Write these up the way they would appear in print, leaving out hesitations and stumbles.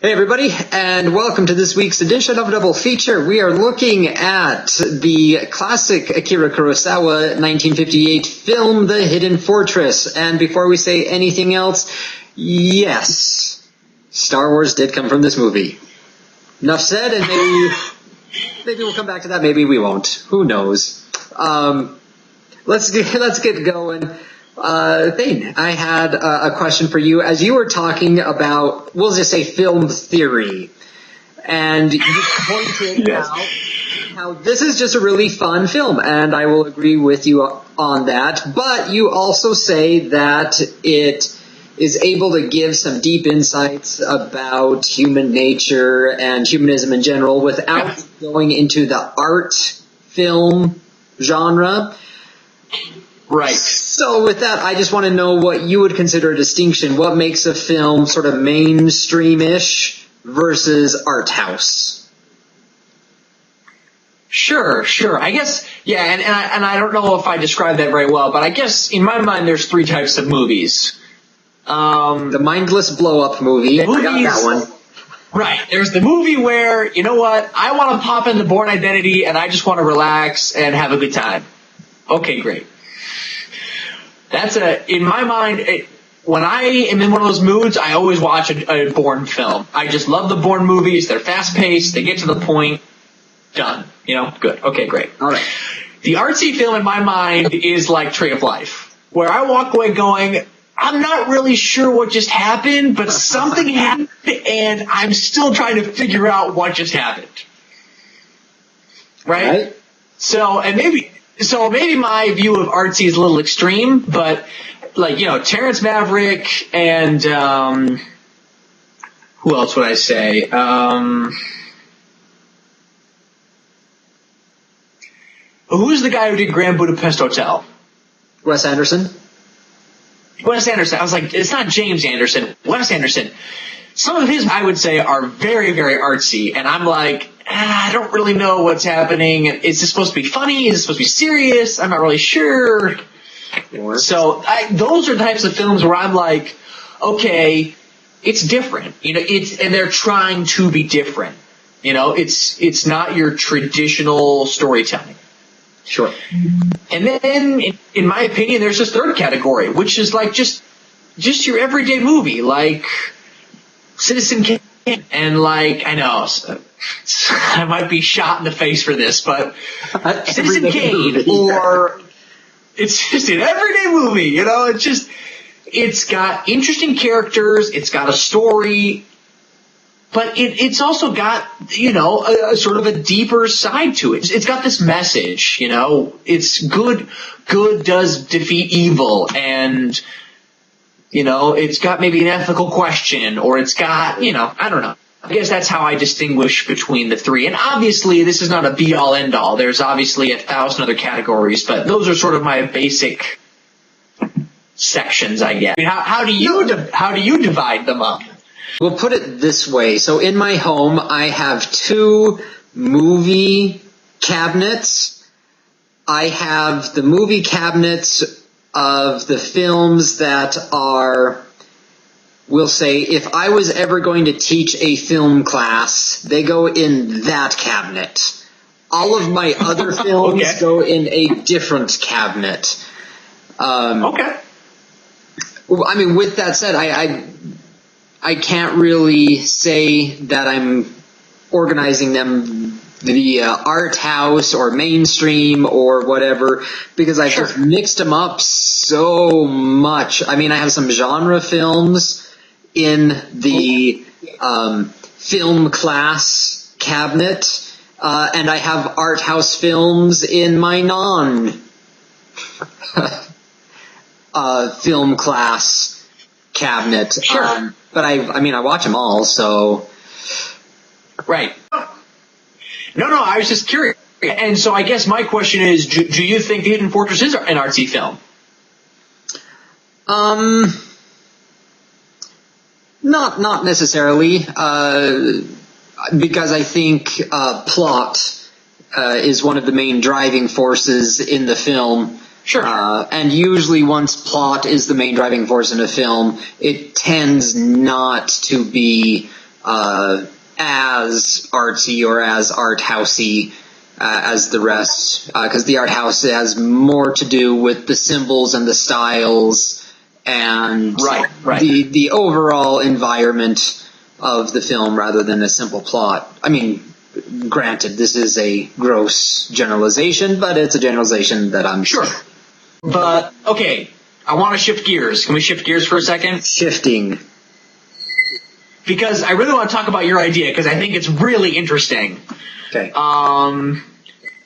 Hey everybody, and welcome to this week's edition of Double Feature. We are looking at the classic Akira Kurosawa 1958 film, The Hidden Fortress. And before we say anything else, yes, Star Wars did come from this movie. Enough said, and maybe we'll come back to that, maybe we won't. Who knows? Let's get going. Thane, I had a question for you. As you were talking about, we'll just say film theory, and you pointed out how this is just a really fun film, and I will agree with you on that, but you also say that it is able to give some deep insights about human nature and humanism in general without going into the art film genre. Right. So with that, I just want to know what you would consider a distinction. What makes a film sort of mainstream-ish versus art house? Sure. I guess, yeah, and I don't know if I described that very well, but I guess in my mind there's three types of movies. The mindless blow-up movie. I got that one. Right. There's the movie where, you know what, I want to pop in the Bourne Identity and I just want to relax and have a good time. Okay, great. In my mind, when I am in one of those moods, I always watch a Bourne film. I just love the Bourne movies. They're fast-paced. They get to the point. Done. Good. Okay, great. All right. The artsy film in my mind is like Tree of Life, where I walk away going, I'm not really sure what just happened, but something happened, and I'm still trying to figure out what just happened. Right? So maybe my view of artsy is a little extreme, but Terrence Malick and who else would I say? Who's the guy who did Grand Budapest Hotel? Wes Anderson. I was like, it's not James Anderson. Wes Anderson. Some of his, I would say, are very, very artsy, and I'm like, I don't really know what's happening. Is this supposed to be funny? Is this supposed to be serious? I'm not really sure. So those are the types of films where I'm like, okay, it's different. And they're trying to be different. It's not your traditional storytelling. Sure. And then, in my opinion, there's this third category, which is like just your everyday movie, like Citizen Kane, and I know I might be shot in the face for this, but Citizen Kane, or it's just an everyday movie, it's got interesting characters, it's got a story, but it's also got, a sort of a deeper side to it. It's got this message, it's good does defeat evil, and it's got maybe an ethical question, or it's got, I don't know. I guess that's how I distinguish between the three. And obviously, this is not a be-all, end-all. There's obviously 1,000 other categories, but those are sort of my basic sections, I guess. I mean, how do you divide them up? We'll put it this way. So in my home, I have two movie cabinets. I have the movie cabinets of the films that are, we'll say, if I was ever going to teach a film class, they go in that cabinet. All of my other films go in a different cabinet. Okay. I mean, with that said, I can't really say that I'm organizing them via art house or mainstream or whatever, because I've just mixed them up so much. I mean, I have some genre films in the film class cabinet, and I have art house films in my film class cabinet. Sure. But I watch them all, so. Right. No, I was just curious. And so I guess my question is, do you think The Hidden Fortress is an artsy film? Not necessarily, because I think plot is one of the main driving forces in the film. Sure. And usually once plot is the main driving force in a film, it tends not to be as artsy or as art housey as the rest, because the art house has more to do with the symbols and the styles and the overall environment of the film rather than a simple plot. I mean, granted, this is a gross generalization, but it's a generalization that I'm sure. But okay, I want to shift gears. Can we shift gears for a second? Shifting. Because I really want to talk about your idea, because I think it's really interesting. Okay.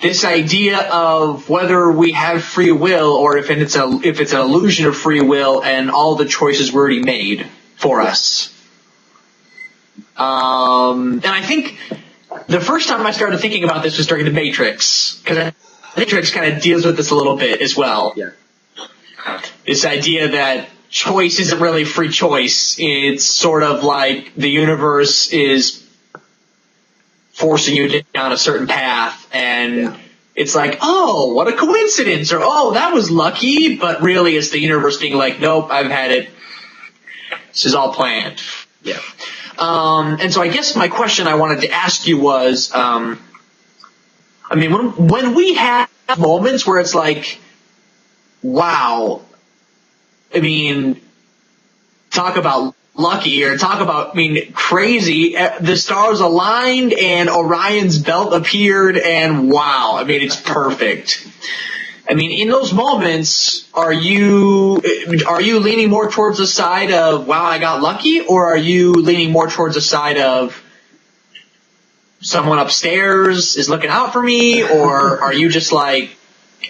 This idea of whether we have free will or if it's an illusion of free will and all the choices were already made for us. And I think the first time I started thinking about this was during The Matrix, because The Matrix kind of deals with this a little bit as well. Yeah. This idea that choice isn't really free choice. It's sort of like the universe is forcing you down a certain path, and it's like, oh, what a coincidence, or oh, that was lucky, but really it's the universe being like, nope, I've had it. This is all planned. Yeah. And so I guess my question I wanted to ask you was, I mean, when we have moments where it's like, wow, I mean, talk about lucky, or talk about, I mean, crazy. The stars aligned and Orion's belt appeared, and wow, I mean, it's perfect. I mean, in those moments, are you leaning more towards the side of, wow, I got lucky, or are you leaning more towards the side of someone upstairs is looking out for me, or are you just like,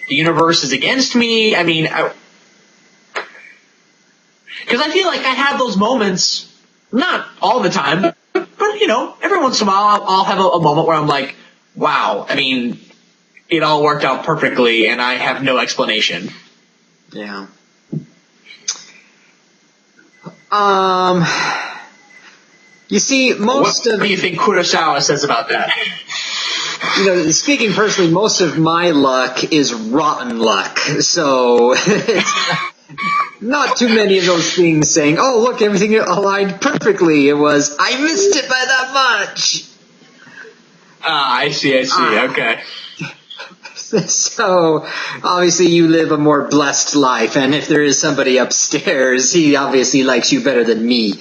the universe is against me? I mean, because I feel like I have those moments, not all the time, but, you know, every once in a while I'll have a moment where I'm like, wow, I mean, it all worked out perfectly and I have no explanation. Yeah. You see, what do you think Kurosawa says about that? You know, speaking personally, most of my luck is rotten luck, so not too many of those things saying, oh, look, everything aligned perfectly. It was, I missed it by that much. I see, okay. So, obviously you live a more blessed life, and if there is somebody upstairs, he obviously likes you better than me.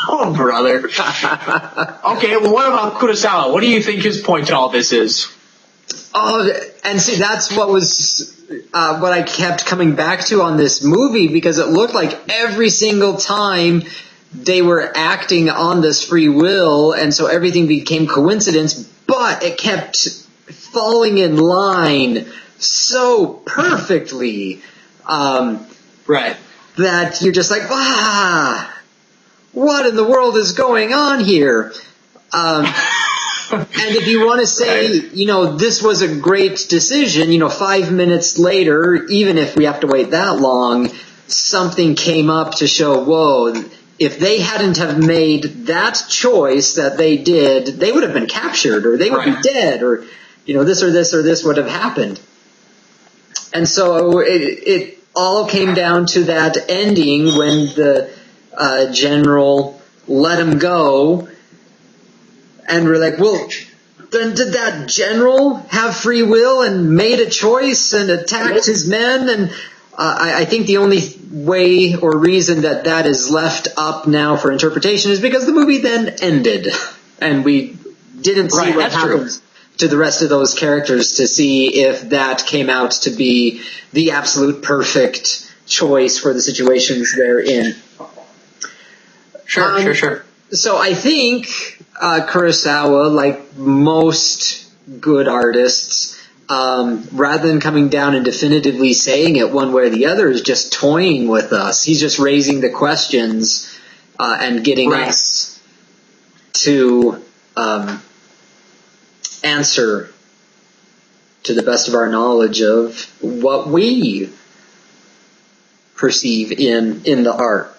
Oh, brother. Okay, well, what about Kurosawa? What do you think his point to all this is? Oh, and see, that's what was what I kept coming back to on this movie, because it looked like every single time they were acting on this free will, and so everything became coincidence, but it kept falling in line so perfectly, right, that you're just like, ah, what in the world is going on here? And if you want to say, you know, this was a great decision, you know, 5 minutes later, even if we have to wait that long, something came up to show, whoa, if they hadn't have made that choice that they did, they would have been captured, or they would be dead, or, you know, this or this or this would have happened. And so it all came down to that ending when the general let him go, and we're like, well, then did that general have free will and made a choice and attacked his men? And I think the only way or reason that is left up now for interpretation is because the movie then ended, and we didn't see what happened to the rest of those characters to see if that came out to be the absolute perfect choice for the situations they're in. Sure. So I think Kurosawa, like most good artists, rather than coming down and definitively saying it one way or the other, is just toying with us. He's just raising the questions and getting us to answer to the best of our knowledge of what we perceive in the art.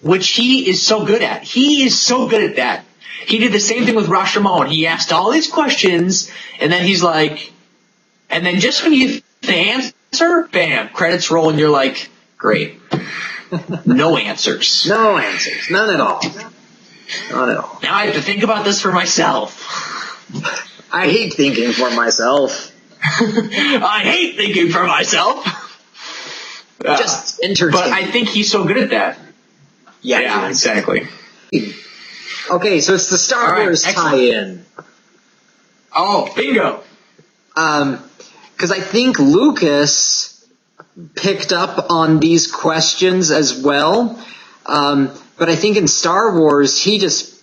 Which he is so good at. He is so good at that. He did the same thing with Rashomon. He asked all these questions, and then he's like, and then just when you the answer, bam, credits roll, and you're like, great. No answers. No answers. None at all. Not at all. Now I have to think about this for myself. I hate thinking for myself. I hate thinking for myself. Just entertaining. But I think he's so good at that. Yeah, exactly. Okay, so it's the Star Wars tie-in. Oh, bingo. Because I think Lucas picked up on these questions as well. But I think in Star Wars, he just,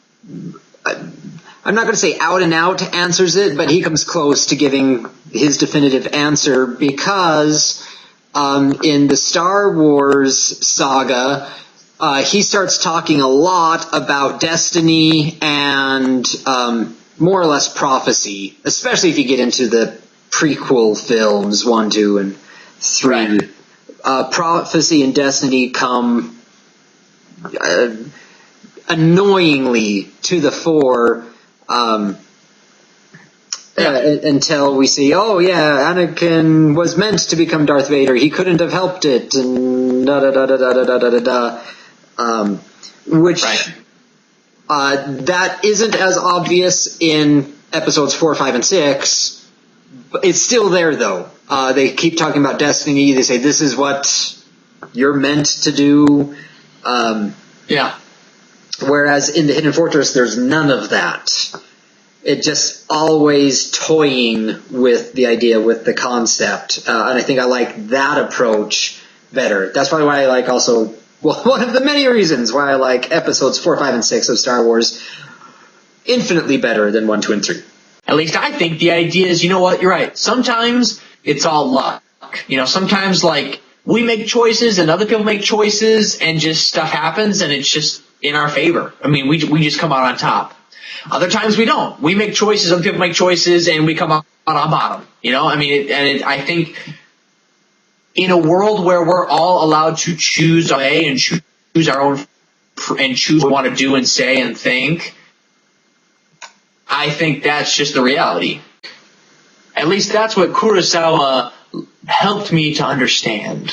I'm not going to say out and out answers it, but he comes close to giving his definitive answer because in the Star Wars saga, he starts talking a lot about destiny and more or less prophecy, especially if you get into the prequel films 1, 2, and 3. Right. Prophecy and destiny come annoyingly to the fore until we see, oh yeah, Anakin was meant to become Darth Vader. He couldn't have helped it, and da-da-da-da-da-da-da-da-da. Which that isn't as obvious in episodes 4, 5, and 6, but it's still there though. They keep talking about destiny. They say this is what you're meant to do. Whereas in the Hidden Fortress, there's none of that. It just always toying with the idea, with the concept, and I think I like that approach better. That's probably why I like also. Well, one of the many reasons why I like episodes 4, 5, and 6 of Star Wars infinitely better than 1, 2, and 3. At least I think the idea is, you know what, you're right. Sometimes it's all luck. Sometimes like we make choices and other people make choices and just stuff happens and it's just in our favor. I mean, we just come out on top. Other times we don't. We make choices, other people make choices, and we come out on bottom. I think in a world where we're all allowed to choose our way and choose our own and choose what we want to do and say and think, I think that's just the reality. At least that's what Kurosawa helped me to understand.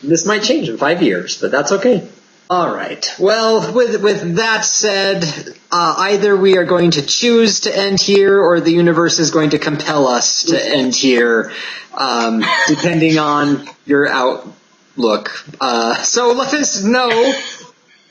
This might change in 5 years, but that's okay. All right. Well, with that said, either we are going to choose to end here, or the universe is going to compel us to end here, depending on your outlook. So let us know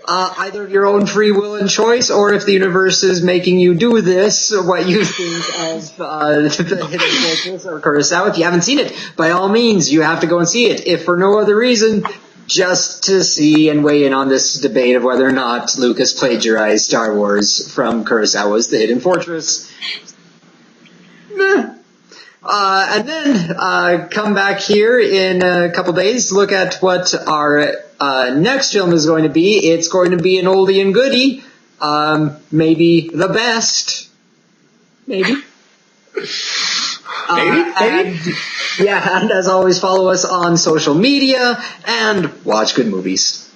either of your own free will and choice, or if the universe is making you do this, what you think of the Hidden Fortress or Kurosawa. If you haven't seen it, by all means, you have to go and see it. If for no other reason, just to see and weigh in on this debate of whether or not Lucas plagiarized Star Wars from Kurosawa's The Hidden Fortress. And then come back here in a couple days, look at what our next film is going to be. It's going to be an oldie and goodie. Maybe the best. Maybe. And as always, follow us on social media and watch good movies.